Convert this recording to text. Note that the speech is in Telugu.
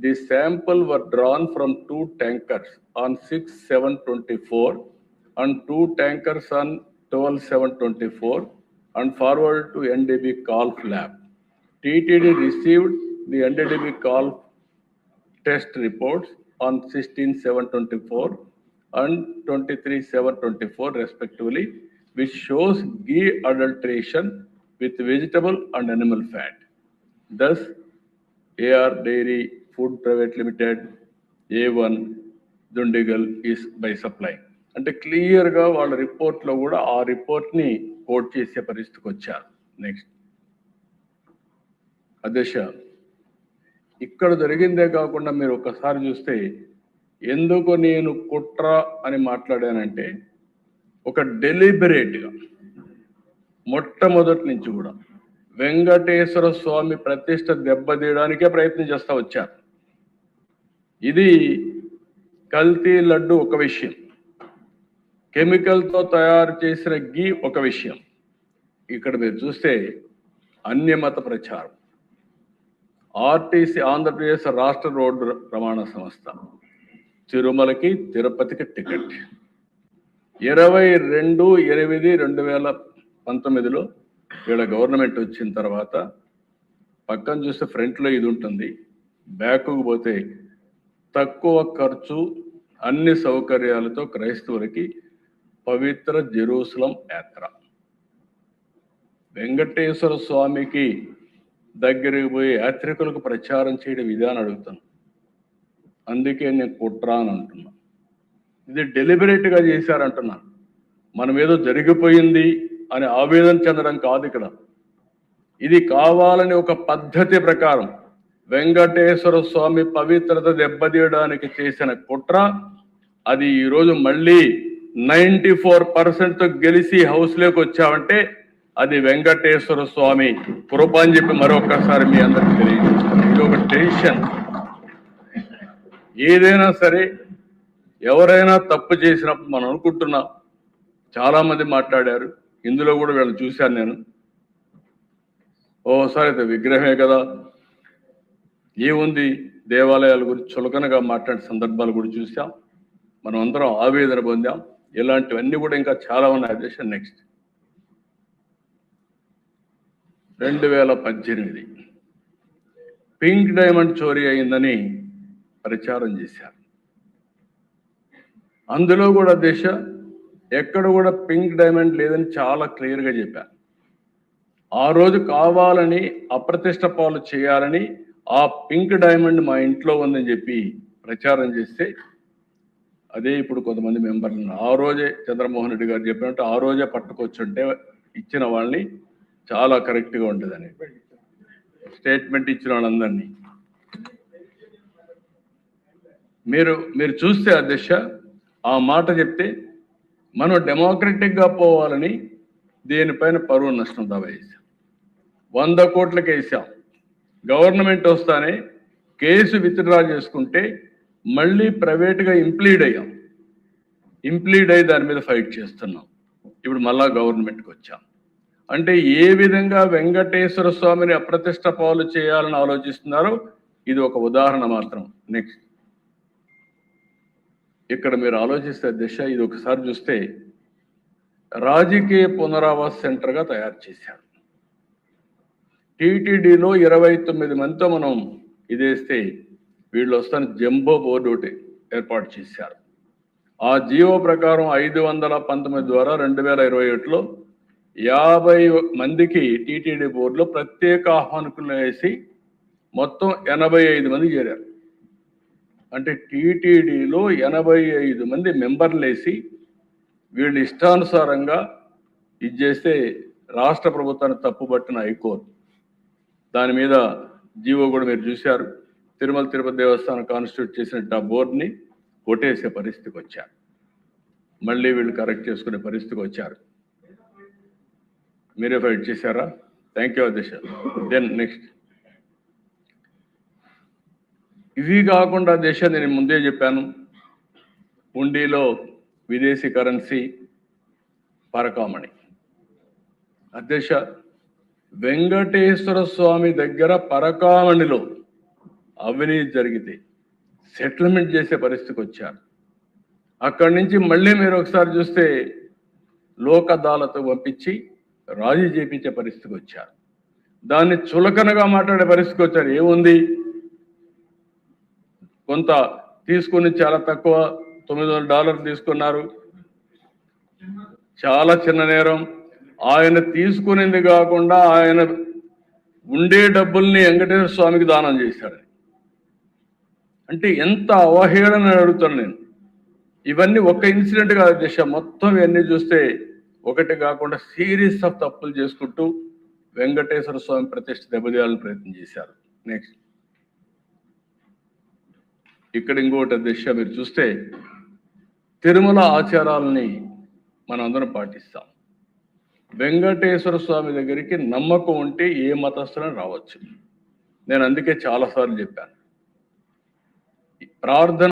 The sample were drawn from 2 tankers on 6/7/24 and 2 tankers on 12/7/24 and forwarded to NDB Golf Lab. TTD received the NDB Golf test reports on 16/7/24 and 23/7/24 respectively, which shows ghee adulteration with vegetable and animal fat. Thus, AR Dairy Food Private Limited, A1, Dundigal is by supply. అంటే క్లియర్గా వాళ్ళ రిపోర్ట్లో కూడా ఆ రిపోర్ట్ని కోట్ చేసే పరిస్థితికి వచ్చారు. నెక్స్ట్ అధ్యక్ష, ఇక్కడ జరిగిందే కాకుండా మీరు ఒకసారి చూస్తే ఎందుకు నేను కుట్ర అని మాట్లాడానంటే ఒక డెలిబరేట్గా మొట్టమొదటి నుంచి కూడా వెంకటేశ్వర స్వామి ప్రతిష్ట దెబ్బతీయడానికే ప్రయత్నం చేస్తూ వచ్చారు. ఇది కల్తీ లడ్డు ఒక విషయం, కెమికల్తో తయారు చేసిన ఘీ ఒక విషయం. ఇక్కడ మీరు చూస్తే అన్యమత ప్రచారం. ఆర్టీసీ ఆంధ్రప్రదేశ్ రాష్ట్ర రోడ్డు రవాణా సంస్థ తిరుమలకి తిరుపతికి టికెట్ 22/8/2019లో వీళ్ళ గవర్నమెంట్ వచ్చిన తర్వాత పక్కన చూస్తే ఫ్రంట్లో ఇది ఉంటుంది, బ్యాక్కు పోతే తక్కువ ఖర్చు అన్ని సౌకర్యాలతో క్రైస్తవులకి పవిత్ర జెరూసలం యాత్ర. వెంకటేశ్వర స్వామికి దగ్గరికి పోయి యాత్రికులకు ప్రచారం చేయడం విధానం అడుగుతాను. అందుకే నేను కుట్ర అని అంటున్నా. ఇది డెలిబరేట్గా చేశారంటున్నాను. మనం ఏదో జరిగిపోయింది అని ఆవేదన చెందడం కాదు ఇక్కడ. ఇది కావాలని ఒక పద్ధతి ప్రకారం వెంకటేశ్వర స్వామి పవిత్రత దెబ్బతీయడానికి చేసిన కుట్ర. అది ఈరోజు మళ్ళీ 94% గెలిచి హౌస్లోకి వచ్చామంటే అది వెంకటేశ్వర స్వామి కృప అని చెప్పి మరొకసారి మీ అందరికీ తెలియజేస్తాను. ఇది ఒక టెన్షన్. ఏదైనా సరే ఎవరైనా తప్పు చేసినప్పుడు మనం అనుకుంటున్నాం, చాలామంది మాట్లాడారు, ఇందులో కూడా వీళ్ళని చూశాను నేను. ఓసారి అయితే విగ్రహమే కదా, ఏముంది, దేవాలయాల గురించి చులకనగా మాట్లాడే సందర్భాలు కూడా చూసాం. మనం అందరం ఆవేదన పొందాం. ఇలాంటివన్నీ కూడా ఇంకా చాలా ఉన్నాయి అధ్యక్ష. నెక్స్ట్ 2018 పింక్ డైమండ్ చోరీ అయిందని ప్రచారం చేశారు. అందులో కూడా అధ్యక్ష ఎక్కడ కూడా పింక్ డైమండ్ లేదని చాలా క్లియర్గా చెప్పారు. ఆ రోజు కావాలని అప్రతిష్ట పాలు చేయాలని ఆ పింక్ డైమండ్ మా ఇంట్లో ఉందని చెప్పి ప్రచారం చేస్తే అదే ఇప్పుడు కొంతమంది మెంబర్లు ఆ రోజే చంద్రమోహన్ రెడ్డి గారు చెప్పినట్టు ఆ రోజే పట్టుకొచ్చుంటే ఇచ్చిన వాళ్ళని చాలా కరెక్ట్గా ఉంటుందని స్టేట్మెంట్ ఇచ్చిన వాళ్ళందరినీ మీరు చూస్తే అధ్యక్ష ఆ మాట చెప్తే మనం డెమోక్రటిక్గా పోవాలని దీనిపైన పరువు నష్టం దావా వేసాం. 100 కోట్లకి వేసాం. గవర్నమెంట్ వస్తానే కేసు విత్డ్రా చేసుకుంటే మళ్ళీ ప్రైవేట్గా ఇంప్లీడ్ అయ్యాం. ఇంప్లీడ్ అయ్యి దాని మీద ఫైట్ చేస్తున్నాం. ఇప్పుడు మళ్ళా గవర్నమెంట్కి వచ్చాం. అంటే ఏ విధంగా వెంకటేశ్వర స్వామిని అప్రతిష్ట పాలు చేయాలని ఆలోచిస్తున్నారో ఇది ఒక ఉదాహరణ మాత్రం. నెక్స్ట్ ఇక్కడ మీరు ఆలోచిస్తే దిశ ఇది ఒకసారి చూస్తే రాజకీయ పునరావాస సెంటర్గా తయారు చేశారు. టీటీడీలో 29 మందితో మనం ఇదేస్తే వీళ్ళు వస్తాను జంబో బోర్డు ఒకటి ఏర్పాటు చేశారు. ఆ జీవో ప్రకారం 519 ద్వారా 2021లో 50 మందికి టీటీడీ బోర్డులో ప్రత్యేక ఆహ్వానికులను వేసి మొత్తం 85 మంది చేరారు. అంటే టీటీడీలో 85 మంది మెంబర్లు వేసి వీళ్ళు ఇష్టానుసారంగా ఇది చేస్తే రాష్ట్ర ప్రభుత్వాన్ని తప్పుబట్టిన హైకోర్టు దాని మీద జీవో కూడా మీరు చూశారు. తిరుమల తిరుపతి దేవస్థానం కాన్స్టిట్యూట్ చేసినట్టు ఆ బోర్డుని కొట్టేసే పరిస్థితికి వచ్చారు. మళ్ళీ వీళ్ళు కరెక్ట్ చేసుకునే పరిస్థితికి వచ్చారు. మీరే ఫైట్ చేశారా? థ్యాంక్ యూ అధ్యక్ష. దెన్ నెక్స్ట్ ఇవి కాకుండా దేశ నేను ముందే చెప్పాను, హుండీలో విదేశీ కరెన్సీ పరకామణి. అధ్యక్ష వెంకటేశ్వర స్వామి దగ్గర పరకామణిలో అవినీతి జరిగితే సెటిల్మెంట్ చేసే పరిస్థితికి వచ్చారు. అక్కడి నుంచి మళ్ళీ మీరు ఒకసారి చూస్తే లోక్ అదాలత్ పంపించి రాజీ చేపించే పరిస్థితికి వచ్చారు. దాన్ని చులకనగా మాట్లాడే పరిస్థితికి వచ్చారు. ఏముంది, కొంత తీసుకుని చాలా తక్కువ $900 తీసుకున్నారు, చాలా చిన్న నేరం. ఆయన తీసుకునేది కాకుండా ఆయన ఉండే డబ్బుల్ని వెంకటేశ్వర స్వామికి దానం చేశాడు. అంటే ఎంత అవహేళన అడుగుతాను నేను. ఇవన్నీ ఒక్క ఇన్సిడెంట్ కాదు దిశ, మొత్తం ఇవన్నీ చూస్తే ఒకటి కాకుండా సిరీస్ ఆఫ్ తప్పులు చేసుకుంటూ వెంకటేశ్వర స్వామి ప్రతిష్ఠ దెబ్బతీయాలని ప్రయత్నం చేశారు. నెక్స్ట్ ఇక్కడ ఇంకోటి దిశ మీరు చూస్తే తిరుమల ఆచారాలని మనం అందరం పాటిస్తాం. వెంకటేశ్వర స్వామి దగ్గరికి నమ్మకం ఉంటే ఏ మతస్థులను రావచ్చు. నేను అందుకే చాలాసార్లు చెప్పాను, ప్రార్థన